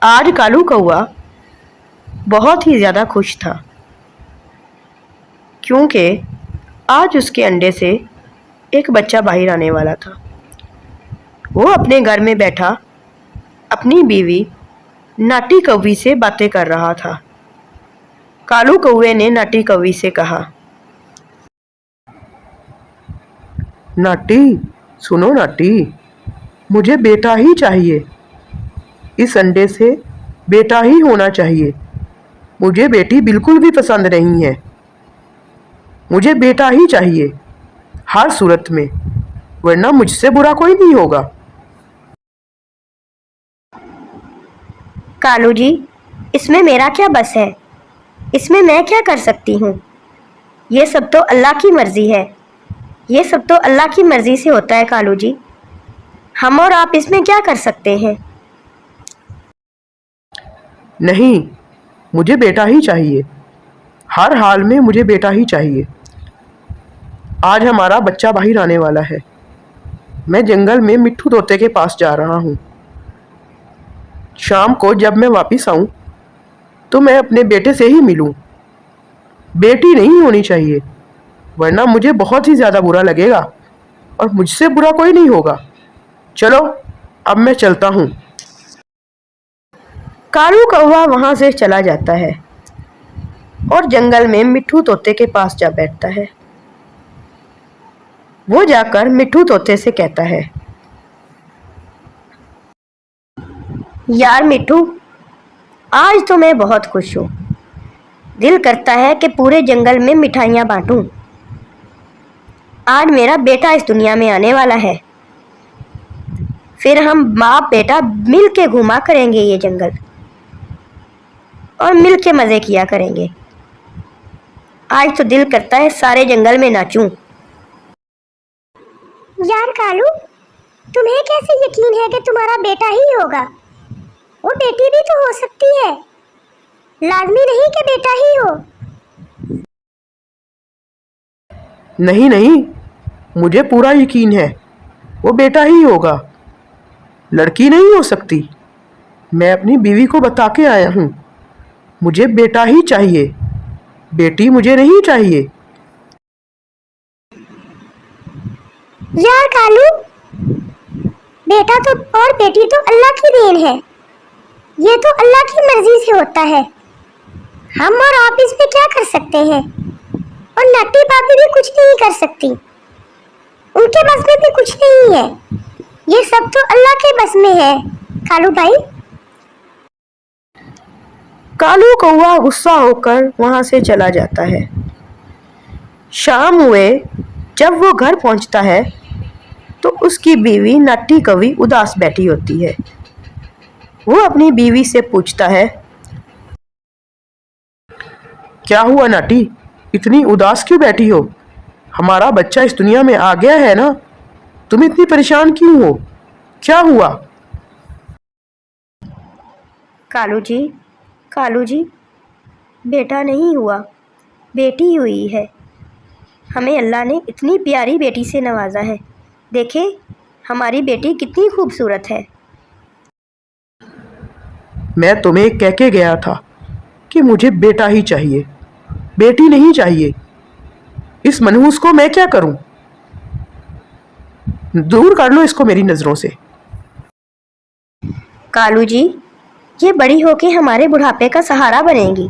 आज कालू कौआ बहुत ही ज़्यादा खुश था, क्योंकि आज उसके अंडे से एक बच्चा बाहर आने वाला था। वो अपने घर में बैठा अपनी बीवी नाटी कौवी से बातें कर रहा था। कालू कौवे ने नाटी कौवी से कहा, नाटी, सुनो नाटी, मुझे बेटा ही चाहिए। इस अंडे से बेटा ही होना चाहिए। मुझे बेटी बिल्कुल भी पसंद नहीं है। मुझे बेटा ही चाहिए हर सूरत में, वरना मुझसे बुरा कोई नहीं होगा। कालू जी, इसमें मेरा क्या बस है? इसमें मैं क्या कर सकती हूँ? ये सब तो अल्लाह की मर्जी है। ये सब तो अल्लाह की मर्जी से होता है कालू जी। हम और आप इसमें क्या कर सकते हैं? नहीं, मुझे बेटा ही चाहिए। हर हाल में मुझे बेटा ही चाहिए। आज हमारा बच्चा बाहर आने वाला है। मैं जंगल में मिट्ठू तोते के पास जा रहा हूँ। शाम को जब मैं वापस आऊँ तो मैं अपने बेटे से ही मिलूँ। बेटी नहीं होनी चाहिए, वरना मुझे बहुत ही ज़्यादा बुरा लगेगा और मुझसे बुरा कोई नहीं होगा। चलो, अब मैं चलता हूँ। कालू कौवा वहाँ से चला जाता है और जंगल में मिट्ठू तोते के पास जा बैठता है। वो जाकर मिट्ठू तोते से कहता है, यार मिट्ठू, आज तो मैं बहुत खुश हूँ। दिल करता है कि पूरे जंगल में मिठाइयाँ बांटूं। आज मेरा बेटा इस दुनिया में आने वाला है। फिर हम बाप बेटा मिल के घूमा करेंगे ये जंगल और मिल के मज़े किया करेंगे। आज तो दिल करता है सारे जंगल में नाचूं। यार कालू, तुम्हें कैसे यकीन है कि तुम्हारा बेटा ही होगा? वो बेटी भी तो हो सकती है। लाजमी नहीं कि बेटा ही हो। नहीं नहीं, मुझे पूरा यकीन है वो बेटा ही होगा। लड़की नहीं हो सकती। मैं अपनी बीवी को बता के आया हूँ। मुझे बेटा ही चाहिए, बेटी मुझे नहीं चाहिए। यार कालू, बेटा तो और बेटी तो अल्लाह की देन है। ये तो अल्लाह की मर्जी से होता है। हम और आप इसमें क्या कर सकते हैं? और नट्टी पापी भी कुछ नहीं कर सकती। उनके बस में भी कुछ नहीं है। ये सब तो अल्लाह के बस में है कालू भाई। कालू कौवा गुस्सा होकर वहाँ से चला जाता है। शाम हुए जब वो घर पहुँचता है तो उसकी बीवी नाटी कौवी उदास बैठी होती है। वो अपनी बीवी से पूछता है, क्या हुआ नाटी, इतनी उदास क्यों बैठी हो? हमारा बच्चा इस दुनिया में आ गया है ना, तुम इतनी परेशान क्यों हो? क्या हुआ? कालू जी, बेटा नहीं हुआ, बेटी हुई है। हमें अल्लाह ने इतनी प्यारी बेटी से नवाजा है। देखें, हमारी बेटी कितनी खूबसूरत है। मैं तुम्हें कह के गया था कि मुझे बेटा ही चाहिए, बेटी नहीं चाहिए। इस मनहूस को मैं क्या करूं? दूर कर लो इसको मेरी नज़रों से। कालू जी, ये बड़ी होके हमारे बुढ़ापे का सहारा बनेगी।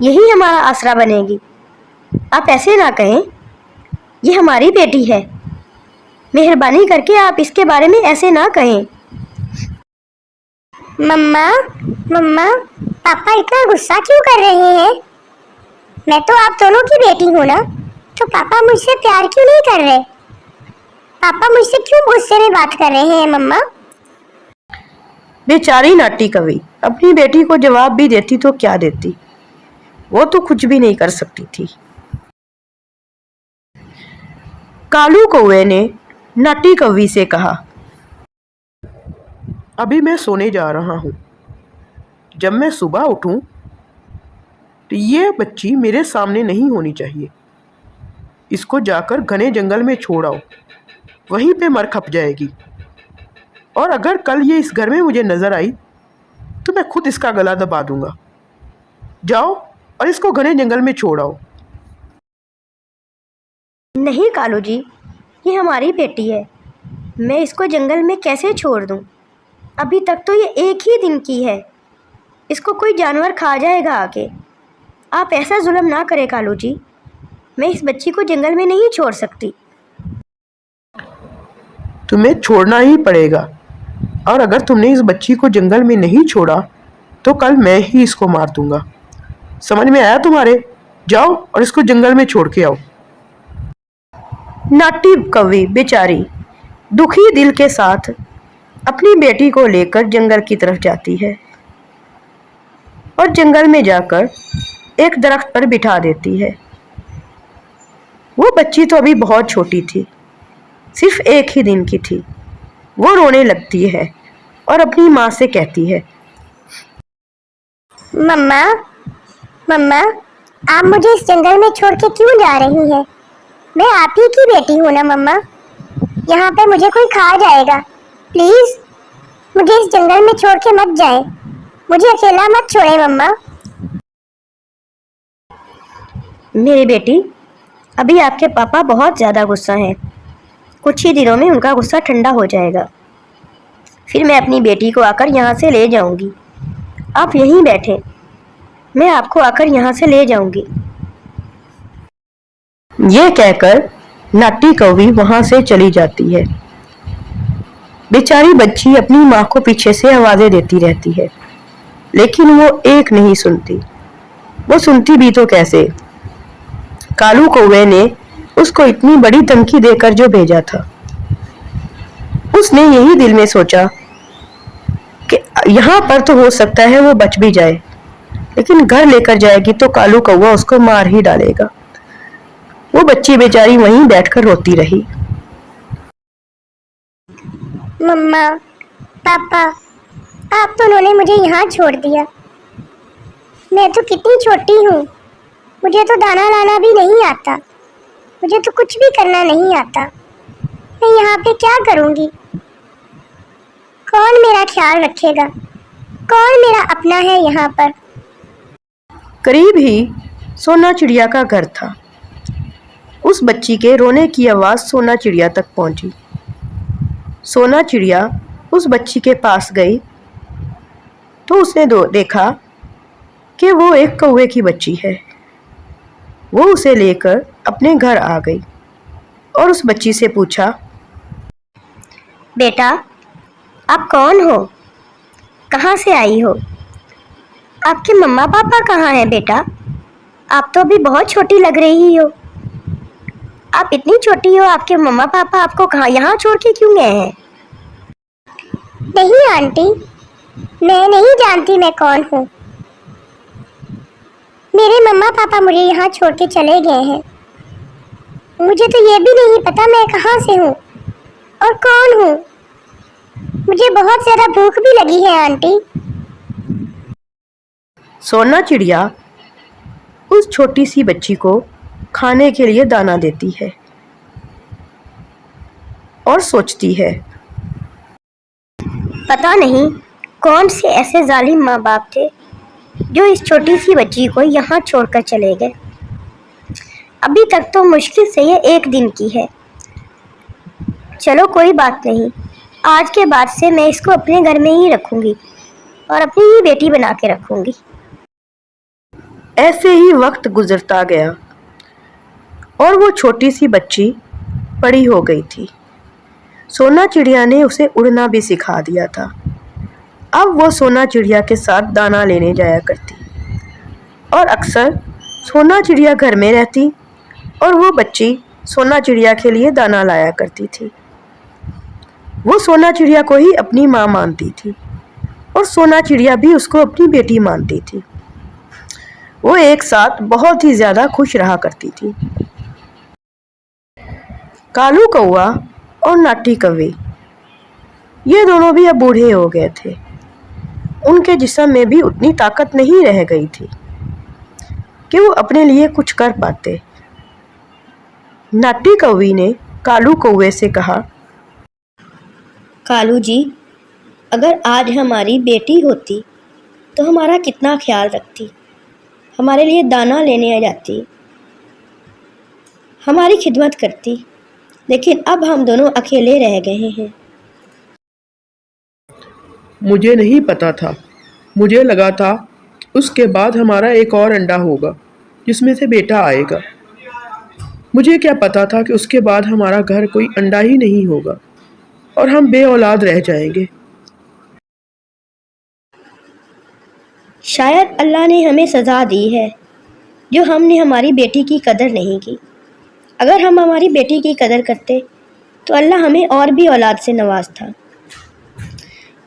यही हमारा आसरा बनेगी। आप ऐसे ना कहें, ये हमारी बेटी है। मेहरबानी करके आप इसके बारे में ऐसे ना कहें। मम्मा, मम्मा, पापा इतना गुस्सा क्यों कर रहे हैं? मैं तो आप दोनों की बेटी हूँ ना, तो पापा मुझसे प्यार क्यों नहीं कर रहे? पापा मुझसे क्यों गुस्से में बात कर रहे हैं मम्मा? बेचारी नाटी कौवी अपनी बेटी को जवाब भी देती तो क्या देती, वो तो कुछ भी नहीं कर सकती थी। कालू कौवे ने नाटी कौवी से कहा, अभी मैं सोने जा रहा हूँ। जब मैं सुबह उठूँ तो ये बच्ची मेरे सामने नहीं होनी चाहिए। इसको जाकर घने जंगल में छोड़ आओ, वहीं पे मर खप जाएगी। और अगर कल ये इस घर में मुझे नज़र आई तो मैं खुद इसका गला दबा दूंगा। जाओ और इसको घने जंगल में छोड़ आओ। नहीं कालू जी, ये हमारी बेटी है। मैं इसको जंगल में कैसे छोड़ दूं? अभी तक तो ये एक ही दिन की है। इसको कोई जानवर खा जाएगा आके। आप ऐसा जुल्म ना करें कालू जी। मैं इस बच्ची को जंगल में नहीं छोड़ सकती। तुम्हें छोड़ना ही पड़ेगा, और अगर तुमने इस बच्ची को जंगल में नहीं छोड़ा तो कल मैं ही इसको मार दूंगा। समझ में आया तुम्हारे? जाओ और इसको जंगल में छोड़ के आओ। नाटी कौवी बेचारी दुखी दिल के साथ अपनी बेटी को लेकर जंगल की तरफ जाती है और जंगल में जाकर एक दरख्त पर बिठा देती है। वो बच्ची तो अभी बहुत छोटी थी, सिर्फ एक ही दिन की थी। वो रोने लगती है और अपनी माँ से कहती है, मम्मा, मम्मा, आप मुझे इस जंगल में छोड़ के क्यों जा रही हैं? मैं आप ही की बेटी हूँ ना मम्मा। यहाँ पे मुझे कोई खा जाएगा। प्लीज मुझे इस जंगल में छोड़ के मत जाए। मुझे अकेला मत छोड़े मम्मा। मेरी बेटी, अभी आपके पापा बहुत ज़्यादा गुस्सा हैं। कुछ ही दिनों में उनका गुस्सा ठंडा हो जाएगा। फिर मैं अपनी बेटी को आकर यहाँ से ले जाऊँगी। आप यहीं बैठें, मैं आपको आकर यहाँ से ले जाऊँगी। ये कहकर नाटी कौवी वहां से चली जाती है। बेचारी बच्ची अपनी माँ को पीछे से आवाजें देती रहती है, लेकिन वो एक नहीं सुनती। वो सुनती भी तो कैसे? कालू कौवे ने उसको इतनी बड़ी धमकी देकर जो भेजा था, उसने यही दिल में सोचा कि यहाँ पर तो हो सकता है वो बच भी जाए, लेकिन घर लेकर जाएगी तो कालू कौवा उसको मार ही डालेगा। वो बच्ची बेचारी वहीं बैठकर रोती रही। मम्मा, पापा, आप तो उन्होंने मुझे यहाँ छोड़ दिया। मैं तो कितनी छोटी हूँ। मुझे तो दाना लाना भी नहीं आता। मुझे तो कुछ भी करना नहीं आता। मैं यहाँ पे क्या करूँगी? कौन मेरा ख्याल रखेगा? कौन मेरा अपना है यहाँ पर? करीब ही सोना चिड़िया का घर था। उस बच्ची के रोने की आवाज सोना चिड़िया तक पहुंची। सोना चिड़िया उस बच्ची के पास गई तो उसने देखा कि वो एक कौवे की बच्ची है। वो उसे लेकर अपने घर आ गई और उस बच्ची से पूछा, बेटा, आप कौन हो? कहाँ से आई हो? आपके मम्मा पापा कहाँ हैं बेटा? आप तो अभी बहुत छोटी लग रही हो। आप इतनी छोटी हो, आपके मम्मा पापा आपको कहाँ यहाँ छोड़ के क्यों गए हैं? नहीं आंटी, मैं नहीं जानती मैं कौन हूँ। मेरे मम्मा पापा मुझे यहाँ छोड़ के चले गए हैं। मुझे तो ये भी नहीं पता मैं कहाँ से हूँ और कौन हूँ। मुझे बहुत ज़्यादा भूख भी लगी है आंटी। सोना चिड़िया उस छोटी सी बच्ची को खाने के लिए दाना देती है और सोचती है, पता नहीं कौन से ऐसे जालिम माँ बाप थे जो इस छोटी सी बच्ची को यहाँ छोड़कर चले गए। अभी तक तो मुश्किल से ये एक दिन की है। चलो कोई बात नहीं, आज के बाद से मैं इसको अपने घर में ही रखूँगी और अपनी ही बेटी बना के रखूँगी। ऐसे ही वक्त गुजरता गया और वो छोटी सी बच्ची बड़ी हो गई थी। सोना चिड़िया ने उसे उड़ना भी सिखा दिया था। अब वो सोना चिड़िया के साथ दाना लेने जाया करती और अक्सर सोना चिड़िया घर में रहती और वो बच्ची सोना चिड़िया के लिए दाना लाया करती थी। वो सोना चिड़िया को ही अपनी माँ मानती थी और सोना चिड़िया भी उसको अपनी बेटी मानती थी। वो एक साथ बहुत ही ज्यादा खुश रहा करती थी। कालू कौवा और नाटी कौवी ये दोनों भी अब बूढ़े हो गए थे। उनके जिस्म में भी उतनी ताकत नहीं रह गई थी कि वो अपने लिए कुछ कर पाते। नाटी कौवी ने कालू कौवे से कहा, कालू जी, अगर आज हमारी बेटी होती तो हमारा कितना ख्याल रखती, हमारे लिए दाना लेने आ जाती, हमारी खिदमत करती। लेकिन अब हम दोनों अकेले रह गए हैं। मुझे नहीं पता था। मुझे लगा था उसके बाद हमारा एक और अंडा होगा जिसमें से बेटा आएगा। मुझे क्या पता था कि उसके बाद हमारा घर कोई अंडा ही नहीं होगा और हम बे औलाद रह जाएंगे। शायद अल्लाह ने हमें सज़ा दी है जो हमने हमारी बेटी की कदर नहीं की। अगर हम हमारी बेटी की कदर करते तो अल्लाह हमें और भी औलाद से नवाजता।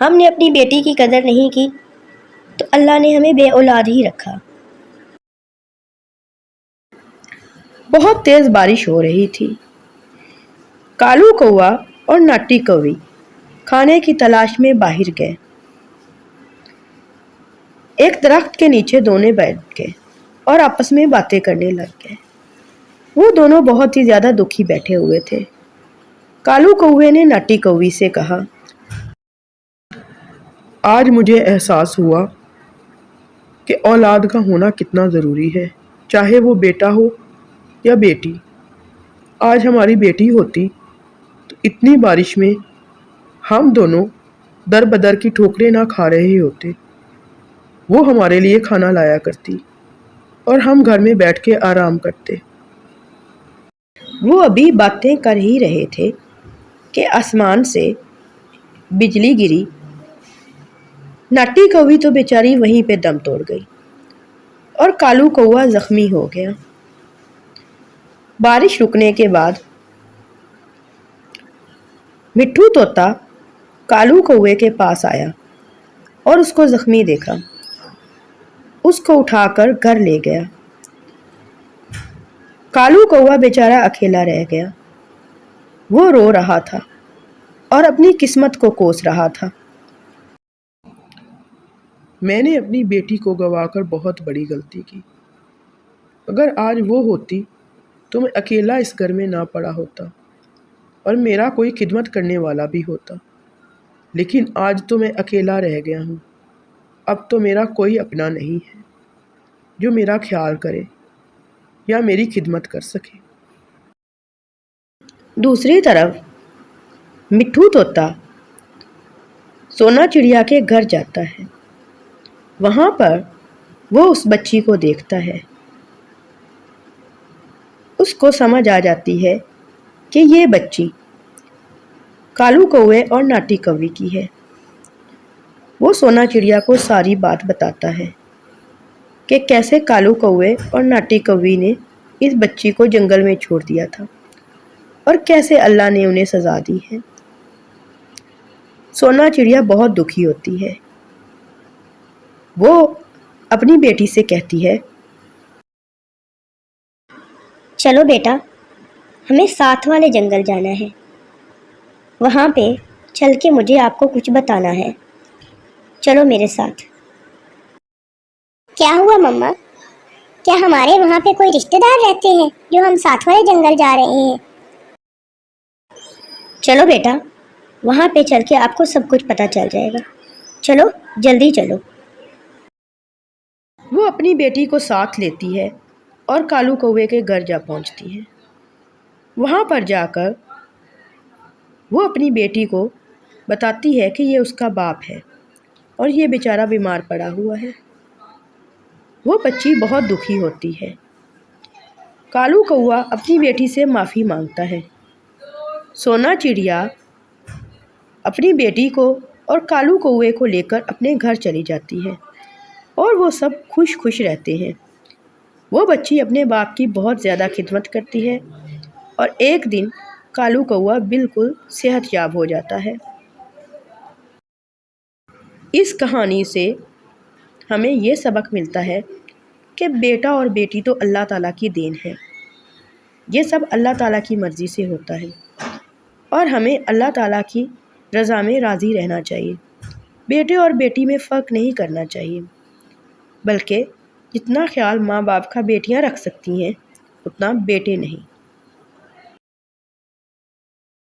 हमने अपनी बेटी की कदर नहीं की तो अल्लाह ने हमें बे औलाद ही रखा। बहुत तेज़ बारिश हो रही थी। कालू कौवा और नाटी कौवी खाने की तलाश में बाहर गए। एक दरख्त के नीचे दोनों बैठ गए और आपस में बातें करने लग गए। वो दोनों बहुत ही ज़्यादा दुखी बैठे हुए थे। कालू कौवे ने नाटी कौवी से कहा, आज मुझे एहसास हुआ कि औलाद का होना कितना ज़रूरी है, चाहे वो बेटा हो या बेटी। आज हमारी बेटी होती तो इतनी बारिश में हम दोनों दर बदर की ठोकरें ना खा रहे होते। वो हमारे लिए खाना लाया करती और हम घर में बैठ के आराम करते। वो अभी बातें कर ही रहे थे कि आसमान से बिजली गिरी। नाटी कौवी तो बेचारी वहीं पे दम तोड़ गई और कालू कौवा जख्मी हो गया। बारिश रुकने के बाद मिट्ठू तोता कालू कौवे के पास आया और उसको जख्मी देखा। उसको उठाकर घर ले गया। कालू कौवा बेचारा अकेला रह गया। वो रो रहा था और अपनी किस्मत को कोस रहा था। मैंने अपनी बेटी को गंवाकर बहुत बड़ी गलती की। अगर आज वो होती तो मैं अकेला इस घर में ना पड़ा होता और मेरा कोई खिदमत करने वाला भी होता। लेकिन आज तो मैं अकेला रह गया हूँ। अब तो मेरा कोई अपना नहीं है जो मेरा ख्याल करे या मेरी खिदमत कर सके। दूसरी तरफ मिट्ठू तोता सोना चिड़िया के घर जाता है। वहाँ पर वो उस बच्ची को देखता है। उसको समझ आ जाती है कि ये बच्ची कालू कौवे और नाटी कौवी की है। वो सोना चिड़िया को सारी बात बताता है कि कैसे कालू कौवे और नाटी कौवी ने इस बच्ची को जंगल में छोड़ दिया था और कैसे अल्लाह ने उन्हें सज़ा दी है। सोना चिड़िया बहुत दुखी होती है। वो अपनी बेटी से कहती है, चलो बेटा, हमें साथ वाले जंगल जाना है। वहाँ पे चल के मुझे आपको कुछ बताना है। चलो मेरे साथ। क्या हुआ मम्मा? क्या हमारे वहाँ पे कोई रिश्तेदार रहते हैं जो हम साथ वाले जंगल जा रहे हैं? चलो बेटा, वहाँ पे चल के आपको सब कुछ पता चल जाएगा। चलो जल्दी चलो। वो अपनी बेटी को साथ लेती है और कालू कौवे के घर जा पहुंचती है। वहाँ पर जाकर वो अपनी बेटी को बताती है कि ये उसका बाप है और ये बेचारा बीमार पड़ा हुआ है। वो बच्ची बहुत दुखी होती है। कालू कौवा अपनी बेटी से माफ़ी मांगता है। सोना चिड़िया अपनी बेटी को और कालू कौवे को लेकर अपने घर चली जाती है और वो सब खुश खुश रहते हैं। वो बच्ची अपने बाप की बहुत ज़्यादा खिदमत करती है और एक दिन कालू कौवा बिल्कुल सेहतयाब हो जाता है। इस कहानी से हमें ये सबक मिलता है कि बेटा और बेटी तो अल्लाह ताला की देन है। ये सब अल्लाह ताला की मर्ज़ी से होता है और हमें अल्लाह ताला की रज़ा में राज़ी रहना चाहिए। बेटे और बेटी में फ़र्क नहीं करना चाहिए, बल्कि जितना ख्याल माँ बाप का बेटियाँ रख सकती हैं उतना बेटे नहीं।